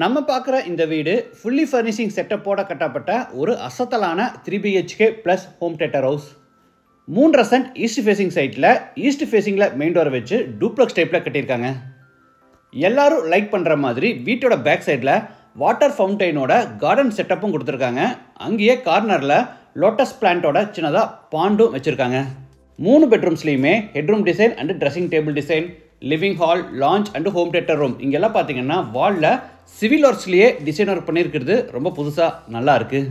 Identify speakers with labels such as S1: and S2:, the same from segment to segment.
S1: நம்ம பார்க்குற இந்த வீடு ஃபுல்லி ஃபர்னிஷிங் செட்டப்போட கட்டப்பட்ட ஒரு அசத்தலான 3 BHK plus home theatre house. 3 cent east facing சைட்டில் ஈஸ்ட் ஃபேசிங்கில் மெயின் டோரை வச்சு டூப்ளக்ஸ் டைப்பில் கட்டியிருக்காங்க. எல்லாரும் லைக் பண்ணுற மாதிரி வீட்டோட பேக் சைடில் வாட்டர் ஃபவுண்டைனோட கார்டன் செட்டப்பும் கொடுத்துருக்காங்க. அங்கேயே கார்னரில் லோட்டஸ் பிளான்ட்டோட சின்னதாக பாண்டும் வச்சுருக்காங்க. 3 பெட்ரூம்ஸ்லையுமே headroom design and dressing table design, living hall, lounge and home theatre room இங்கெல்லாம் பார்த்தீங்கன்னா வாலில் சிவில் ஒர்க்ஸ்லேயே டிசைன் ஒர்க் பண்ணியிருக்கிறது ரொம்ப புதுசாக நல்லா இருக்குது.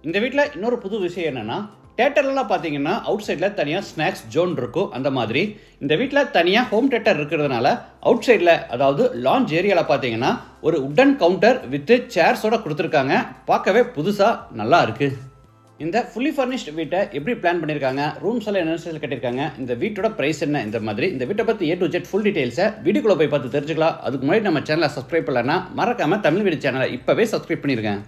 S1: இந்த வீட்டில் இன்னொரு புது விஷயம் என்னென்னா, தியேட்டர்லாம் பார்த்தீங்கன்னா அவுட் சைடில் தனியாக ஸ்நாக்ஸ் ஜோன் இருக்கும். அந்த மாதிரி இந்த வீட்டில் தனியாக ஹோம் தியேட்டர் இருக்கிறதுனால அவுட் சைடில், அதாவது லான்ச் ஏரியாவில் பார்த்தீங்கன்னா ஒரு உட்டன் கவுண்டர் வித் சேர்ஸோட கொடுத்துருக்காங்க. பார்க்கவே புதுசாக நல்லா இருக்குது. இந்த ஃபுல்லி ஃபர்னிஷ்ட் வீட்டை எப்படி பிளான் பண்ணியிருக்காங்க, ரூம்ஸ் எல்லாம் என்ன ஸ்டைல் கட்டியிருக்காங்க, இந்த வீட்டோட ப்ரைஸ் என்ன, இந்த மாதிரி இந்த வீட்டை பற்றி A to Z ஃபுல் டீட்டெயில்ஸை வீடியோக்குள்ளே போய் பார்த்து தெரிஞ்சுக்கலாம். அதுக்கு முன்னாடி நம்ம சேனலை சப்ஸ்கிரைப் பண்ணலன்னா மறக்காமல் தமிழ் வீடு சேனலை இப்போவே சப்ஸ்கிரைப் பண்ணியிருக்கேன்.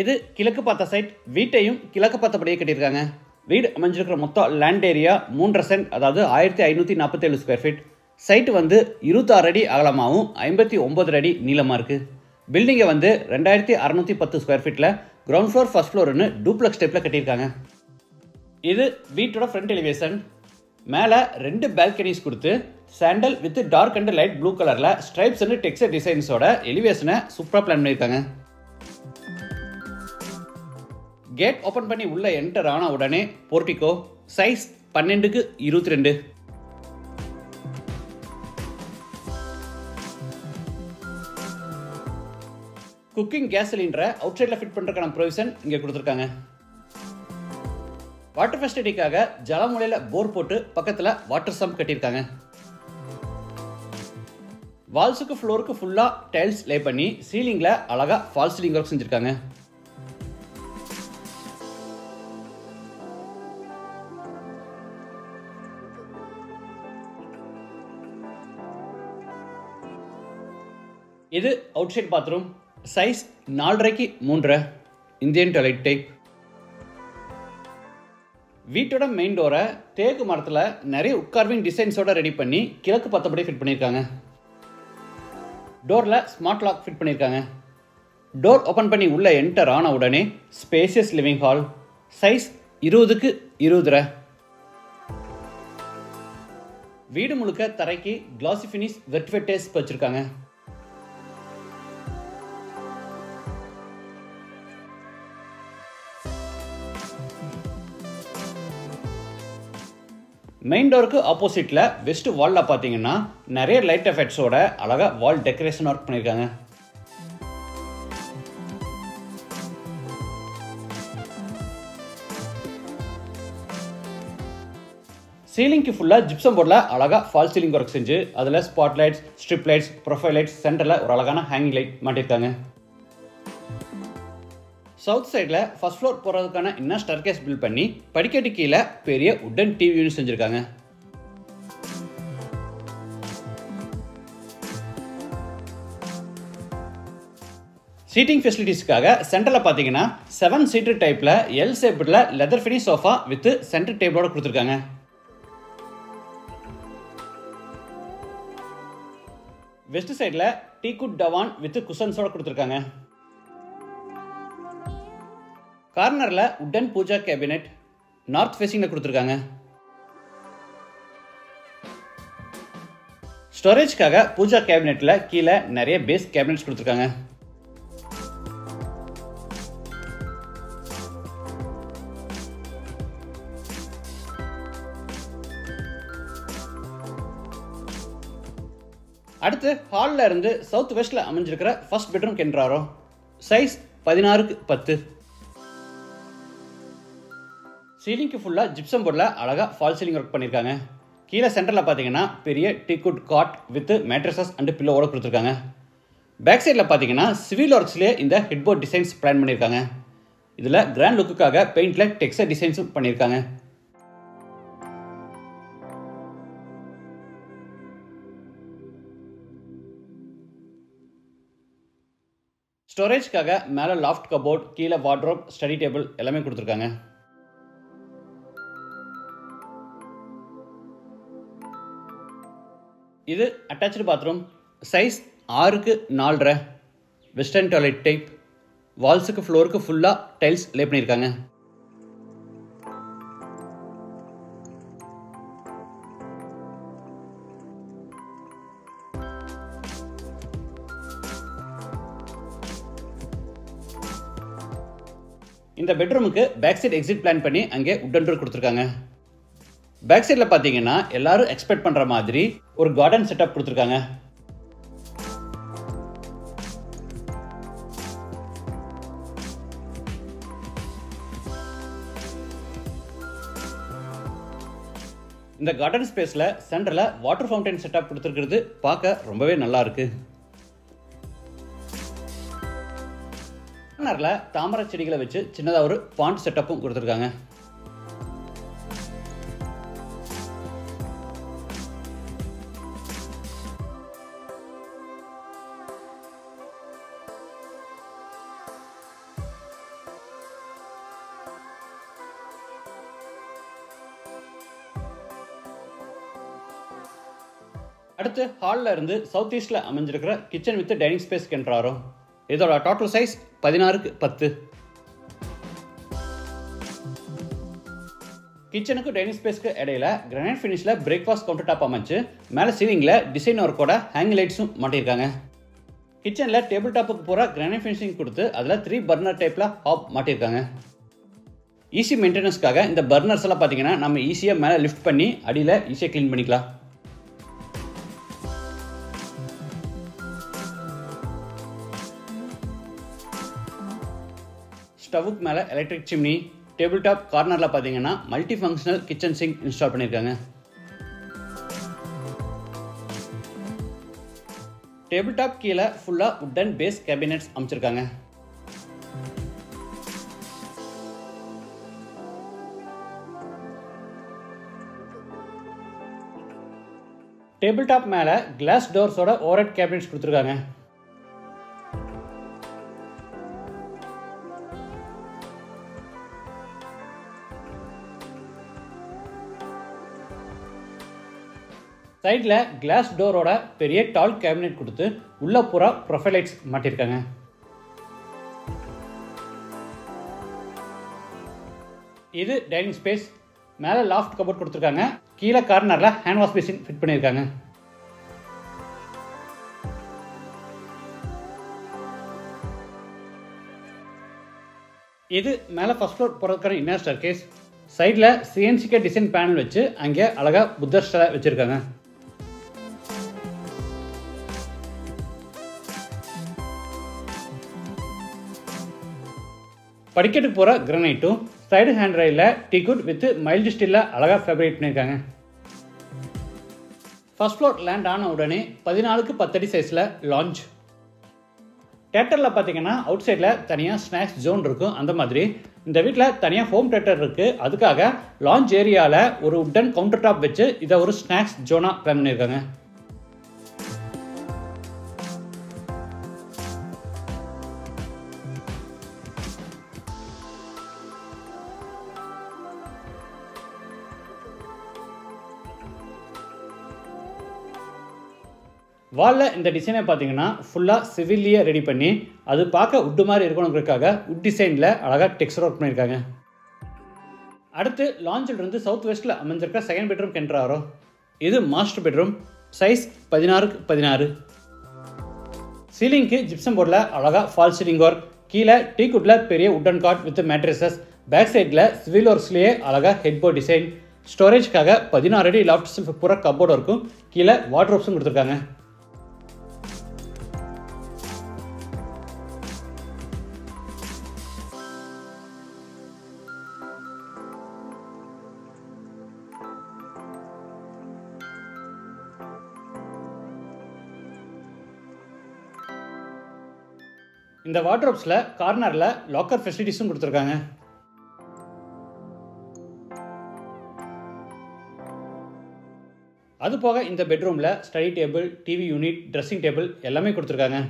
S1: இது கிழக்கு பார்த்த சைட். வீட்டையும் கிழக்கு பார்த்தபடியே கட்டியிருக்காங்க. வீடு அமைஞ்சிருக்கிற மொத்தம் லேண்ட் ஏரியா 3 சென்ட், அதாவது 1547 ஸ்கொயர் ஃபீட். சைட்டு வந்து 26 அடி அகலமாகவும் 59 அடி நீளமாக இருக்குது. பில்டிங்கை வந்து 2610 ஸ்கொயர் ஃபீட்டில் கிரவுண்ட் ஃப்ளோர் ஃபர்ஸ்ட் ஃப்ளோர்னு டூப்ளக்ஸ் டைப்பில் கட்டியிருக்காங்க. இது வீட்டோட ஃப்ரண்ட் எலிவேஷன். மேலே 2 பால்கனிஸ் கொடுத்து sandal with dark and light blue கலரில் ஸ்ட்ரைப்ஸ் அண்ட் டெக்ஸ்சர் டிசைன்ஸோட எலிவேஷனை சூப்பராக பிளான் பண்ணியிருக்காங்க. கேட் ஓப்பன் பண்ணி உள்ள என்டர் ஆன உடனே portico, size 12x22. Cooking case சிலிண்டரை அவுட் சைடில் ஃபிட் பண்ணுறதுக்கான ப்ரொவிஷன் இங்கே கொடுத்துருக்காங்க. வாட்டர் ஃபெசிலிட்டிக்காக ஜலமுலையில் போர் போட்டு பக்கத்தில் வாட்டர் சம்ப் கட்டியிருக்காங்க. வால்ஸுக்கு ஃப்ளோருக்கு ஃபுல்லாக டைல்ஸ் லே பண்ணி சீலிங்கில் அழகாக ஃபால் சீலிங் ஒர்க் செஞ்சுருக்காங்க. இது outside bathroom. Size 4.5x3 Indian toilet type. வீட்டோட மெயின் டோரை தேக்கு மரத்தில் நிறைய உட்கார்விங் டிசைன்ஸோட ரெடி பண்ணி கிழக்கு பார்த்தபடி ஃபிட் பண்ணியிருக்காங்க. டோரில் ஸ்மார்ட் லாக் ஃபிட் பண்ணியிருக்காங்க. டோர் ஓப்பன் பண்ணி உள்ளே என்டர் ஆன உடனே spacious living hall. Size 20x20. வீடு முழுக்க தரைக்கு கிளாசி ஃபினிஷ் வெர்டிஃபைட் வச்சிருக்காங்க. மெயின் டோருக்கு ஆப்போசிட்டில் வெஸ்ட் வாலில் பார்த்தீங்கன்னா நிறைய லைட் எஃபெக்ட்ஸோட அழகாக வால் டெக்கரேஷன் ஒர்க் பண்ணியிருக்காங்க. சீலிங்க்கு ஃபுல்லாக ஜிப்சம் போர்டில் அழகாக ஃபால் சீலிங் ஒர்க் செஞ்சு அதில் spot lights, strip lights, profile lights, சென்டரில் ஒரு அழகான ஹேங்கிங் லைட் மாட்டியிருக்காங்க. சவுத் சைடில் ஃபர்ஸ்ட் ஃப்ளோர் போகிறதுக்கான இன்னும் ஸ்டர்கேஸ் பில்ட் பண்ணி படிக்கட்டு கீழே பெரிய உட்டன் டிவி யூனிட் செஞ்சுருக்காங்க. சீட்டிங் ஃபெசிலிட்டிஸ்க்காக சென்டரில் பார்த்தீங்கன்னா 7 சீட்டர் டைப்பில் எல் ஷேப்பில் leather finish sofa with centre டேபிளோட கொடுத்துருக்காங்க. வெஸ்ட் சைடில் டீக்குட் டவான் வித் குஷன்ஸோட கொடுத்துருக்காங்க. கார்னரில் உட்டன் பூஜா கேபினெட் நார்த் ஃபேசிங்கில் கொடுத்துருக்காங்க. ஸ்டோரேஜ்க்காக பூஜா கேபினெட்டில் கீழே நிறைய பேஸ் கேபினெட்ஸ் கொடுத்துருக்காங்க. அடுத்து ஹாலில் இருந்து சவுத் வெஸ்டில் அமைஞ்சிருக்கிற ஃபர்ஸ்ட் பெட்ரூம் கென்றாரோ. Size 16x10. சீலிங்க்கு ஃபுல்லாக ஜிப்சம் போர்டில் அழகாக ஃபால் சீலிங் ஒர்க் பண்ணியிருக்காங்க. கீழே சென்டரில் பார்த்தீங்கன்னா பெரிய teak wood cot with mattresses and பில்லோவோட கொடுத்துருக்காங்க. பேக் சைடில் பார்த்தீங்கன்னா சிவில் ஒர்க்ஸ்லேயே இந்த ஹெட்போர்ட் டிசைன்ஸ் பிளான் பண்ணியிருக்காங்க. இதில் கிராண்ட் லுக்குக்காக பெயிண்டில் டெக்ஸ்சர் டிசைன்ஸும் பண்ணியிருக்காங்க. ஸ்டோரேஜ்க்காக மேலே லாஃப்ட் கபோர்ட், கீழே வார்ட்ரோப், ஸ்டடி டேபிள் எல்லாமே கொடுத்துருக்காங்க. இது அட்டாச்டு பாத்ரூம். சைஸ் 6க்கு 4.5. Western toilet type. வால்ஸுக்கு ஃப்ளோருக்கு ஃபுல்லாக டைல்ஸ் லே பண்ணியிருக்காங்க. இந்த பெட்ரூமுக்கு பேக் சைட் எக்ஸிட் பிளான் பண்ணி அங்கே உட்டன் டோர் கொடுத்துருக்காங்க. பேக் சைடில் பார்த்தீங்கன்னா எல்லாரும் எக்ஸ்பெக்ட் பண்ணுற மாதிரி ஒரு கார்டன் செட்டப் கொடுத்துருக்காங்க. இந்த கார்டன் ஸ்பேஸில் சென்டரில் வாட்டர் ஃபவுண்டைன் செட்டப் கொடுத்துருக்கிறது பார்க்க ரொம்பவே நல்லா இருக்கு. கார்னரில் தாமரை செடிகளை வச்சு சின்னதாக ஒரு பாண்ட் செட்டப்பும் கொடுத்துருக்காங்க. அடுத்து ஹாலில் இருந்து சவுத் ஈஸ்டில் அமைஞ்சிருக்கிற கிச்சன் வித் டைனிங் ஸ்பேஸ் என்றாரோ. இதோட டோட்டல் சைஸ் 16க்கு 10. கிச்சனுக்கு டைனிங் ஸ்பேஸ்க்கு இடையில கிரானைட் ஃபினிஷில் பிரேக்ஃபாஸ்ட் கவுண்டர் டாப் அமைச்சு மேலே சீலிங்கில் டிசைன் ஒர்க்கோட ஹேங் லைட்ஸும் மாட்டியிருக்காங்க. கிச்சனில் டேபிள் டாப்புக்கு போகிற கிரானைட் ஃபினிஷிங் கொடுத்து அதில் 3 பர்னர் டைப்பில் ஹாப் மாட்டியிருக்காங்க. ஈஸி மெயின்டெனன்ஸ்க்காக இந்த பர்னர்ஸ் எல்லாம் பார்த்தீங்கன்னா நம்ம ஈஸியாக மேலே லிஃப்ட் பண்ணி அடியில் ஈஸியாக க்ளீன் பண்ணிக்கலாம். ஸ்டவ்வுக்கு மேலே எலக்ட்ரிக் சிம்னி. டேபிள் டாப் கார்னரில் பார்த்தீங்கன்னா multi functional kitchen sink install பண்ணியிருக்காங்க. டேபிள் டாப் கீழே ஃபுல்லாக வுட்டன் பேஸ் கேபினெட்ஸ் அமைச்சிருக்காங்க. டேபிள் டாப் மேலே கிளாஸ் டோர்ஸோட ஓவர்ஹெட் கேபினெட்ஸ் கொடுத்துருக்காங்க. சைடில் கிளாஸ் டோரோட பெரிய டால் கேபினெட் கொடுத்து உள்ள பூரா ப்ரொஃபைல் லைட்ஸ் மாட்டியிருக்காங்க. இது டைனிங் ஸ்பேஸ். மேலே லாஃப்ட் கபோர்ட் கொடுத்துருக்காங்க. கீழே கார்னரில் ஹேண்ட் வாஷ் பேசின் ஃபிட் பண்ணியிருக்காங்க. இது மேலே ஃபர்ஸ்ட் ஃப்ளோர் போகிறதுக்கான இன்னர் ஸ்டேர்கேஸ். சைடில் சிஎன்சிகே டிசைன் பேனல் வச்சு அங்கே அழகாக புத்தர் சிலை வச்சுருக்காங்க. படிக்கட்டுக்கு போகிற கிரானைட்டும் சைடு ஹேண்ட் ரயிலில் டீக்குட் வித் மைல்டு ஸ்டீலில் அழகாக ஃபேப்ரிகேட் பண்ணியிருக்காங்க. ஃபர்ஸ்ட் ஃப்ளோர் லேண்ட் ஆன உடனே 14க்கு 10 அடி சைஸில் லான்ச். தேட்டரில் பார்த்தீங்கன்னா அவுட் சைடில் தனியாக ஸ்நாக்ஸ் ஜோன் இருக்கும். அந்த மாதிரி இந்த வீட்டில் தனியாக ஹோம் தேட்டர் இருக்குது. அதுக்காக லான்ச் ஏரியாவில் ஒரு உட்டன் கவுண்டர் டாப் வச்சு இதை ஒரு ஸ்நாக்ஸ் ஜோனாக பிளான் பண்ணியிருக்காங்க. வாலில் இந்த டிசைனை பார்த்தீங்கன்னா ஃபுல்லாக சிவில்லையே ரெடி பண்ணி அது பார்க்க உட்டு மாதிரி இருக்கணுங்கிறதுக்காக உட் டிசைனில் அழகாக டெக்ஸ்டர் ஒர்க் பண்ணியிருக்காங்க. அடுத்து லான்ச்சிலிருந்து சவுத் வெஸ்ட்டில் அமைஞ்சிருக்க செகண்ட் பெட்ரூம் கென்றாரோ. இது மாஸ்டர் பெட்ரூம். சைஸ் 16க்கு 16. சீலிங்க்கு ஜிப்சம் போர்டில் அழகாக ஃபால் சீலிங் ஒர்க். கீழே டீக்குட்டில் பெரிய wooden cot with mattresses. Back சைடில் சிவில் ஒர்க்ஸ்லேயே அழகாக ஹெட்போர்ட் டிசைன். ஸ்டோரேஜ்க்காக 16 அடி லாஃப்ட் ஷெல்ஃப் பூரா கப்போர்டு இருக்கும். கீழே வார்ட்ரோப்ஸும் கொடுத்துருக்காங்க. இந்த வார்ட்ரோப்ஸில் கார்னரில் லாக்கர் ஃபெசிலிட்டிஸும் கொடுத்துருக்காங்க. அது போக இந்த பெட்ரூமில் study table, TV unit, dressing table எல்லாமே கொடுத்துருக்காங்க.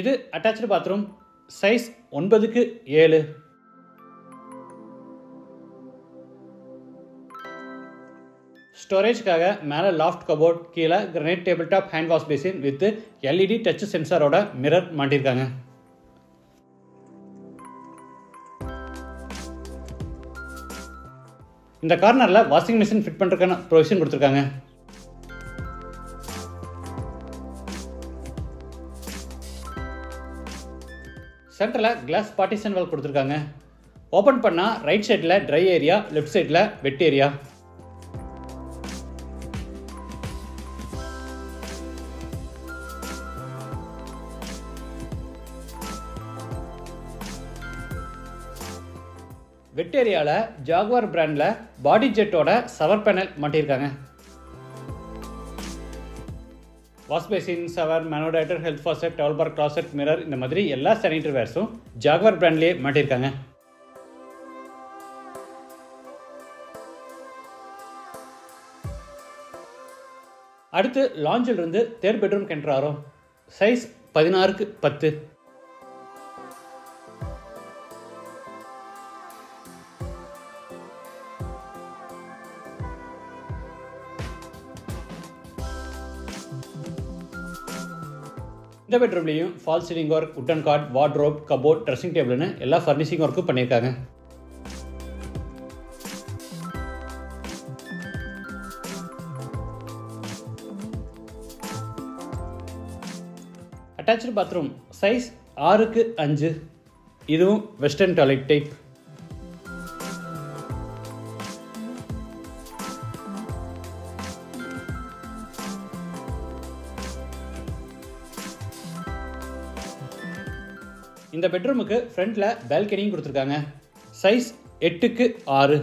S1: இது அட்டாச்டு பாத்ரூம். சைஸ் 9க்கு 7. ஸ்டோரேஜ்க்காக மேலே லாஃப்ட் கபோர்ட், கீழே granite table top hand wash basin with LED touch சென்சாரோட மிரர் மாட்டியிருக்காங்க. இந்த கார்னரில் வாஷிங் மிஷின் ஃபிட் பண்ணுறதுக்கான ப்ரொவிஷன் கொடுத்துருக்காங்க. சென்டரில் கிளாஸ் பார்ட்டிஷன் வால் கொடுத்துருக்காங்க. ஓப்பன் பண்ணால் ரைட் சைடில் ட்ரை ஏரியா, லெஃப்ட் சைடில் வெட் ஏரியா. வெட் ஏரியாவில் ஜாகுவார் பிராண்டில் பாடி ஜெட்டோட ஷவர் பேனல் மாட்டியிருக்காங்க. வாஷ் பேசின், ஷவர், மேனோடைட்டர், health faucet, towel bar, closet, mirror இந்த மாதிரி எல்லா சானிட்டரி வேர்ஸும் ஜாகுவார் பிராண்ட்லேயே மாட்டியிருக்காங்க. அடுத்து லாஞ்சில் இருந்து தேர்ட் பெட்ரூம் என்டர் ஆகிறோம். Size 16x10. இந்த பெட்ரூம்லேயும் fall ceiling work, wooden cot, wardrobe, cupboard, dressing டேபிள்னு எல்லா ஃபர்னிஷிங் ஒர்க்கும் பண்ணியிருக்காங்க. Attached bathroom size 6x5. இதுவும் வெஸ்டர்ன் டாய்லெட் டைப். இந்த பெட்ரூமுக்கு ஃப்ரண்ட்ல பால்கனியும் கொடுத்துருக்காங்க. Size 8x6.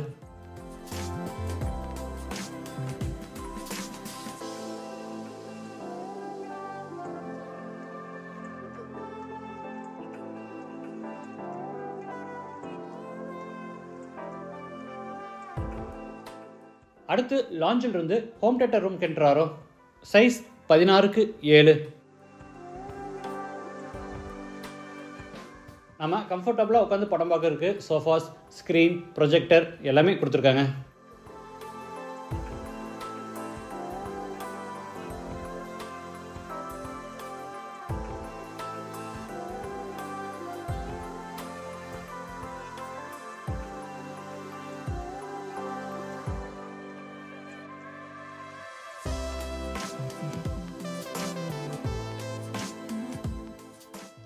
S1: அடுத்து லாஞ்சில் இருந்து ஹோம் தியேட்டர் ரூம் என்டர் ஆகிறோம். Size 16x7. நம்ம கம்ஃபர்டபுளாக உட்காந்து படம் பார்க்கறதுக்கு சோஃபாஸ், ஸ்க்ரீன், ப்ரொஜெக்டர் எல்லாமே கொடுத்துருக்காங்க.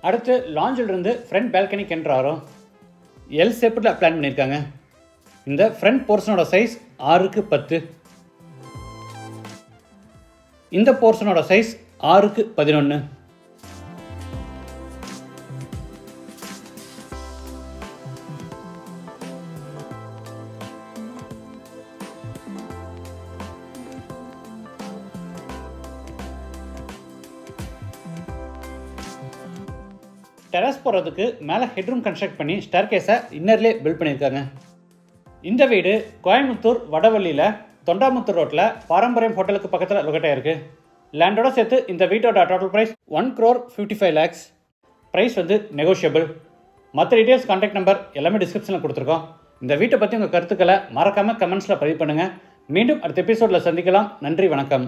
S1: அடுத்து லாஞ்சில் இருந்து ஃப்ரண்ட் பால்கனி என்டர் ஆகிறோம். எல் ஷேப்பில் பிளான் பண்ணியிருக்காங்க. இந்த ஃப்ரண்ட் போர்ஷனோட சைஸ் 6x10. இந்த போர்ஷனோட சைஸ் 6x11. டெரஸ் போகிறதுக்கு மேலே ஹெட்ரூம் கன்ஸ்ட்ரக்ட் பண்ணி ஸ்டேர்கேஸை இன்னர்லேயே பில்ட் பண்ணியிருக்காங்க. இந்த வீடு கோயம்புத்தூர் வடவள்ளியில் தொண்டாமுத்தூர் ரோட்டில் பாரம்பரியம் ஹோட்டலுக்கு பக்கத்தில் லொக்கேட் ஆகிருக்கு. லேண்டோட சேர்த்து இந்த வீட்டோட total price 1,55 lakhs. Price negotiable. மற்ற டீட்டெயில்ஸ், கான்டாக்ட் நம்பர் எல்லாமே டிஸ்கிரிப்ஷனில் கொடுத்துருக்கோம். இந்த வீட்டை பற்றி உங்கள் கருத்துக்களை மறக்காமல் கமெண்ட்ஸில் பதிவு பண்ணுங்கள். மீண்டும் அடுத்த எபிசோடில் சந்திக்கலாம். நன்றி, வணக்கம்.